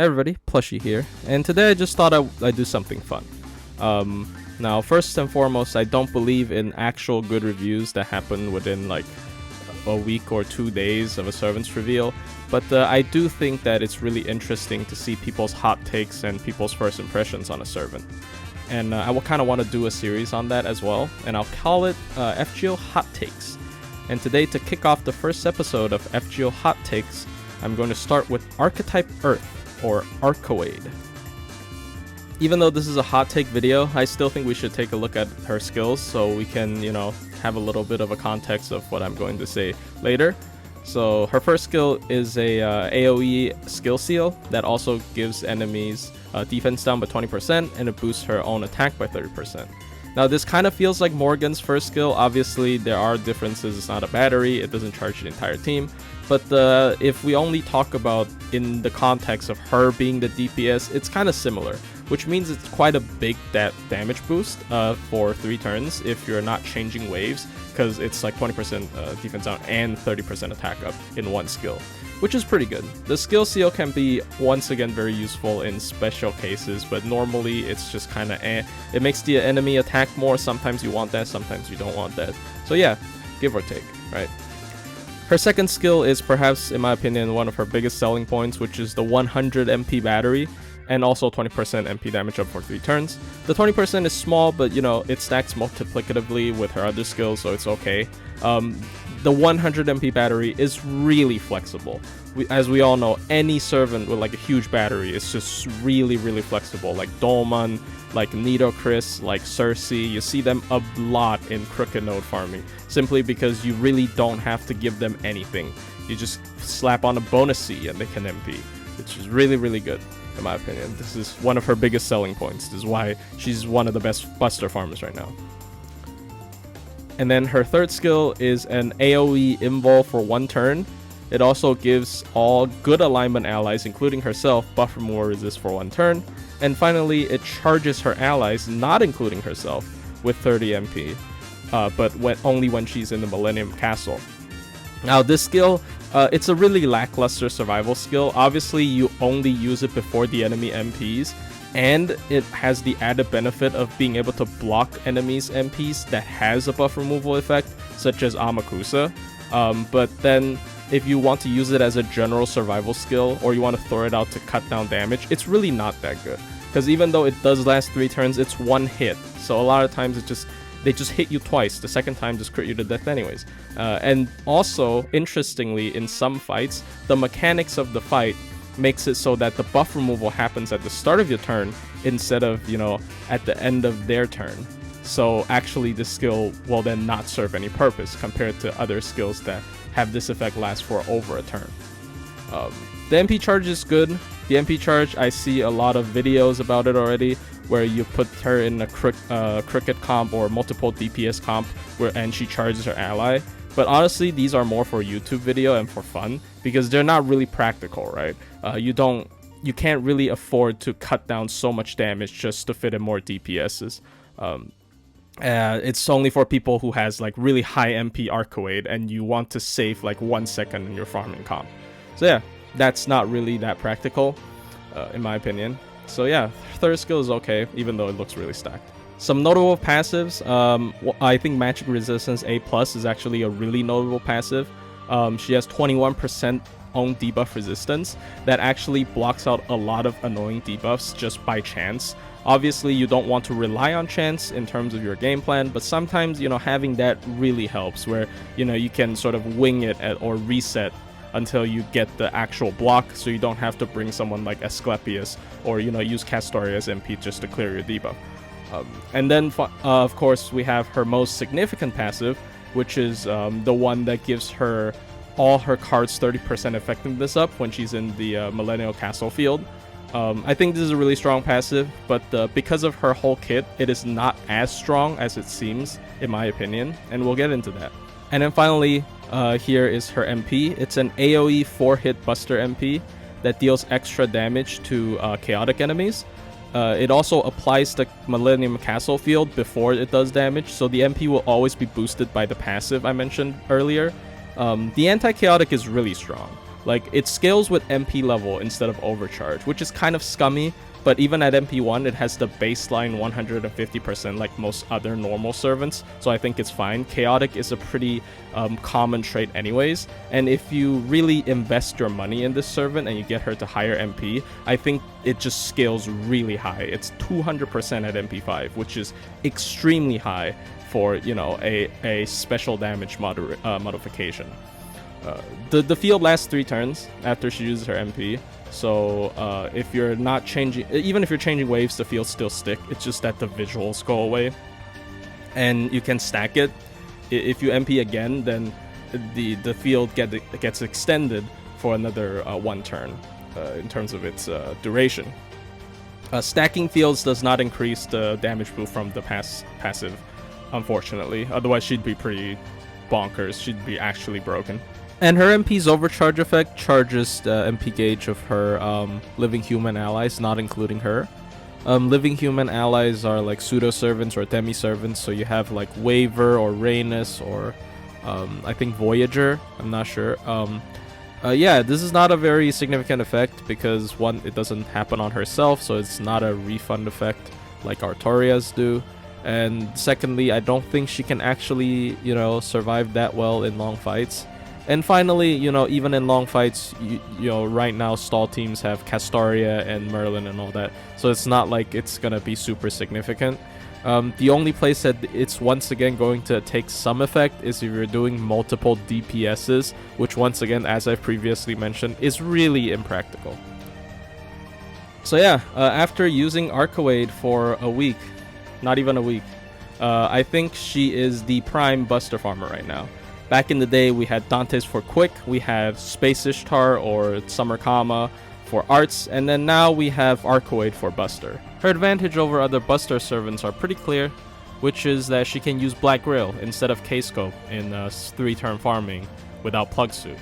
Hey everybody, Plushy here, and today I just thought I'd do something fun. Now, first and foremost, I don't believe in actual good reviews that happen within like a week or 2 days of a servant's reveal, but I do think that it's really interesting to see people's hot takes and people's first impressions on a servant. And I will kind of want to do a series on that as well, and I'll call it FGO Hot Takes. And today, to kick off the first episode of FGO Hot Takes, I'm going to start with Archetype Earth, or Arcueid. Even though this is a hot take video, I still think we should take a look at her skills so we can, have a little bit of a context of what I'm going to say later. So her first skill is a AoE skill seal that also gives enemies defense down by 20%, and it boosts her own attack by 30%. Now this kind of feels like Morgan's first skill. Obviously there are differences. It's not a battery, it doesn't charge the entire team. But if we only talk about in the context of her being the DPS, it's kind of similar, which means it's quite a big damage boost for 3 turns if you're not changing waves, because it's like 20% defense down and 30% attack up in one skill, which is pretty good. The skill seal can be, once again, very useful in special cases, but normally it's just kind of It makes the enemy attack more. Sometimes you want that, sometimes you don't want that. So yeah, give or take, right? Her second skill is perhaps, in my opinion, one of her biggest selling points, which is the 100 MP battery, and also 20% MP damage up for 3 turns. The 20% is small, but it stacks multiplicatively with her other skills, so it's okay. The 100 MP battery is really flexible. As we all know, any servant with like a huge battery is just really, really flexible. Like Dolman, like Nidokris, like Cersei, you see them a lot in Crooked Node farming, simply because you really don't have to give them anything. You just slap on a bonus C and they can MP, which is really, really good. In my opinion, this is one of her biggest selling points. This is why she's one of the best Buster farmers right now. And then her third skill is an AoE invul for 1 turn. It also gives all good alignment allies, including herself, buff removal resist for 1 turn. And finally, it charges her allies, not including herself, with 30 MP, but only when she's in the Millennium Castle. Now this skill, it's a really lackluster survival skill. Obviously you only use it before the enemy MPs, and it has the added benefit of being able to block enemies MPs that has a buff removal effect, such as Amakusa. But then if you want to use it as a general survival skill, or you want to throw it out to cut down damage, it's really not that good, because even though it does last 3 turns, it's 1 hit, so a lot of times they just hit you twice. The second time just crit you to death anyways. And also, interestingly, in some fights, the mechanics of the fight makes it so that the buff removal happens at the start of your turn instead of, at the end of their turn. So actually this skill will then not serve any purpose compared to other skills that have this effect last for over a turn. The MP charge is good. The MP charge, I see a lot of videos about it already, where you put her in a cricket comp or multiple DPS comp, and she charges her ally. But honestly, these are more for YouTube video and for fun, because they're not really practical, right? You can't really afford to cut down so much damage just to fit in more DPSs. It's only for people who has like really high MP Arcueid, and you want to save like 1 second in your farming comp. So yeah, that's not really that practical, in my opinion. So yeah, third skill is okay, even though it looks really stacked. Some notable passives. I think Magic Resistance A+ is actually a really notable passive. She has 21% own debuff resistance that actually blocks out a lot of annoying debuffs just by chance. Obviously, you don't want to rely on chance in terms of your game plan, but sometimes, having that really helps, where, you can sort of wing it or reset until you get the actual block, so you don't have to bring someone like Asclepius or, use Castoria as MP just to clear your debuff. And then, of course, we have her most significant passive, which is the one that gives her all her cards 30% effectiveness up when she's in the Millennial Castle field. I think this is a really strong passive, but because of her whole kit, it is not as strong as it seems, in my opinion, and we'll get into that. And then finally, here is her MP. It's an AoE 4-hit Buster MP that deals extra damage to chaotic enemies. It also applies the Millennium Castle field before it does damage, so the MP will always be boosted by the passive I mentioned earlier. The anti-chaotic is really strong. Like, it scales with MP level instead of overcharge, which is kind of scummy, but even at MP1, it has the baseline 150% like most other normal servants, so I think it's fine. Chaotic is a pretty common trait anyways, and if you really invest your money in this servant and you get her to higher MP, I think it just scales really high. It's 200% at MP5, which is extremely high for, you know, a special damage modification. The field lasts 3 turns after she uses her MP. So if you're not changing, even if you're changing waves, the fields still stick. It's just that the visuals go away, and you can stack it. If you MP again, then the field gets extended for another 1 turn in terms of its duration. Stacking fields does not increase the damage pool from the passive, unfortunately. Otherwise, she'd be pretty bonkers. She'd be actually broken. And her MP's overcharge effect charges the MP gauge of her living human allies, not including her. Living human allies are like pseudo-servants or demi-servants, so you have like Waver or Rhaenys or I think Voyager, I'm not sure. Yeah, this is not a very significant effect because, one, it doesn't happen on herself, so it's not a refund effect like Artorias do. And secondly, I don't think she can actually, you know, survive that well in long fights. And finally, you know, even in long fights, you know, right now stall teams have Castoria and Merlin and all that, so it's not like it's gonna be super significant. The only place that it's once again going to take some effect is if you're doing multiple DPSs, which once again, as I've previously mentioned, is really impractical. So yeah, after using Arcueid for a week, not even a week, I think she is the prime Buster farmer right now. Back in the day, we had Dante's for quick, we had Space Ishtar or Summer Kama for arts, and then now we have Arcueid for Buster. Her advantage over other Buster servants are pretty clear, which is that she can use Black Grail instead of K-Scope in 3-turn farming without Plug Suit.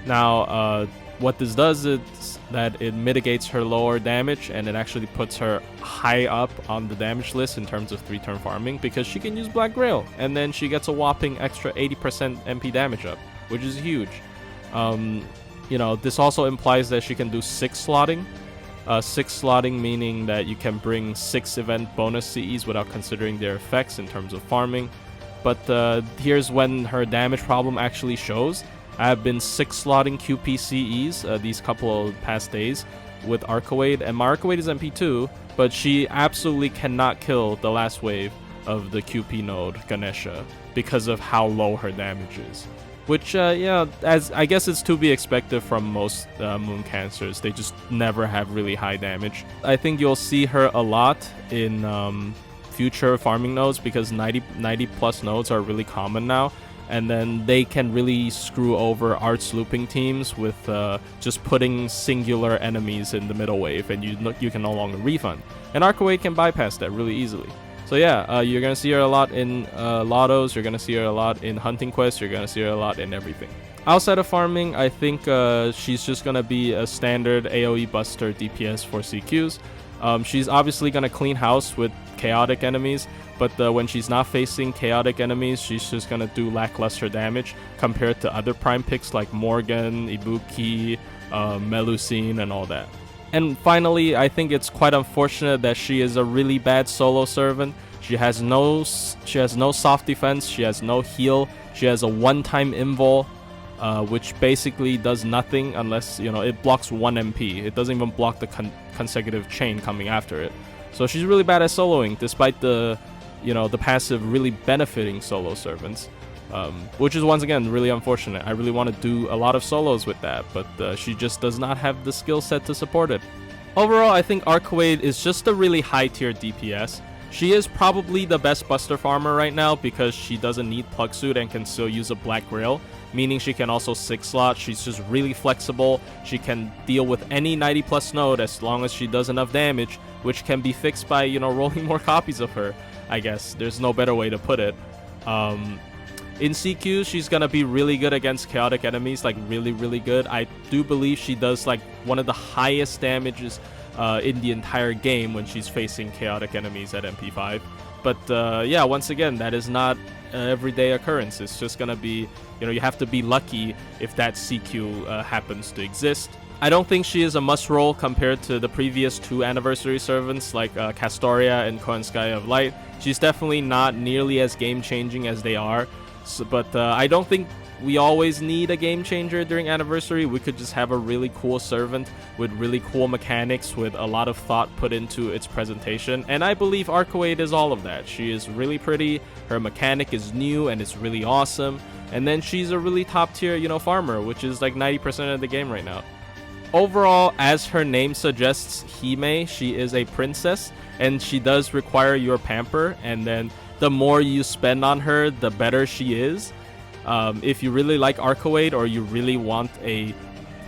Now, what this does is that it mitigates her lower damage, and it actually puts her high up on the damage list in terms of 3-turn farming because she can use Black Grail, and then she gets a whopping extra 80% MP damage up, which is huge. You know, this also implies that she can do 6 slotting. 6 slotting meaning that you can bring 6 event bonus CEs without considering their effects in terms of farming. But here's when her damage problem actually shows. I have been 6 slotting QPCEs these couple of past days with Arcueid, and my Arcueid is MP2, but she absolutely cannot kill the last wave of the QP node, Ganesha, because of how low her damage is. Which, yeah, as I guess it's to be expected from most Moon Cancers. They just never have really high damage. I think you'll see her a lot in future farming nodes because 90 plus nodes are really common now. And then they can really screw over arts looping teams with just putting singular enemies in the middle wave, and you can no longer refund. And Arcueid can bypass that really easily. So yeah, you're gonna see her a lot in Lottos, you're gonna see her a lot in Hunting Quest, you're gonna see her a lot in everything. Outside of farming, I think she's just gonna be a standard AoE Buster DPS for CQs. She's obviously gonna clean house with chaotic enemies, but when she's not facing chaotic enemies, she's just gonna do lackluster damage compared to other prime picks like Morgan, Ibuki, Melusine, and all that. And finally, I think it's quite unfortunate that she is a really bad solo servant. She has no soft defense, she has no heal, she has a one-time invul, which basically does nothing unless, you know, it blocks 1 MP. It doesn't even block the consecutive chain coming after it. So she's really bad at soloing, despite the, you know, the passive really benefiting solo servants, which is once again really unfortunate. I really want to do a lot of solos with that, but she just does not have the skill set to support it. Overall, I think Arcueid is just a really high tier DPS. She is probably the best Buster farmer right now because she doesn't need Plug Suit and can still use a Black Grail, meaning she can also 6 slot. She's just really flexible. She can deal with any 90 plus node as long as she does enough damage, which can be fixed by, you know, rolling more copies of her, I guess. There's no better way to put it. In CQ, she's gonna be really good against chaotic enemies, like really good. I do believe she does like one of the highest damages in the entire game when she's facing chaotic enemies at MP5. But yeah, once again, that is not everyday occurrence. It's just gonna be, you know, you have to be lucky if that CQ happens to exist. I don't think she is a must-roll compared to the previous 2 anniversary servants like Castoria and Koenskaya of Light. She's definitely not nearly as game-changing as they are, but I don't think we always need a game changer during anniversary. We could just have a really cool servant with really cool mechanics with a lot of thought put into its presentation, and I believe Arcueid is all of that. She is really pretty, her mechanic is new and it's really awesome, and then she's a really top tier, you know, farmer, which is like 90% of the game right now. Overall, as her name suggests, Hime, she is a princess, and she does require your pamper, and then the more you spend on her, the better she is. If you really like Arcueid, or you really want a,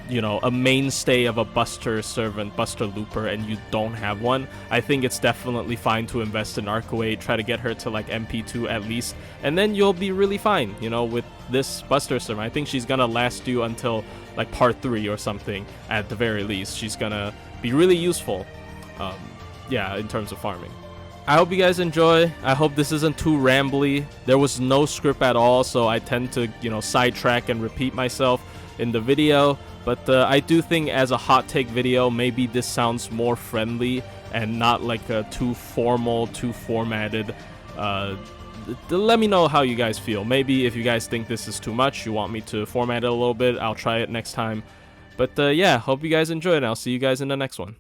you know, a mainstay of a Buster servant, Buster Looper, and you don't have one, I think it's definitely fine to invest in Arcueid, try to get her to like MP2 at least, and then you'll be really fine, you know, with this Buster servant. I think she's gonna last you until like part 3 or something at the very least. She's gonna be really useful, yeah, in terms of farming. I hope you guys enjoy. I hope this isn't too rambly. There was no script at all, so I tend to, you know, sidetrack and repeat myself in the video. But I do think as a hot take video, maybe this sounds more friendly and not like too formal, too formatted. Let me know how you guys feel. Maybe if you guys think this is too much, you want me to format it a little bit, I'll try it next time. But yeah, hope you guys enjoyed, and I'll see you guys in the next one.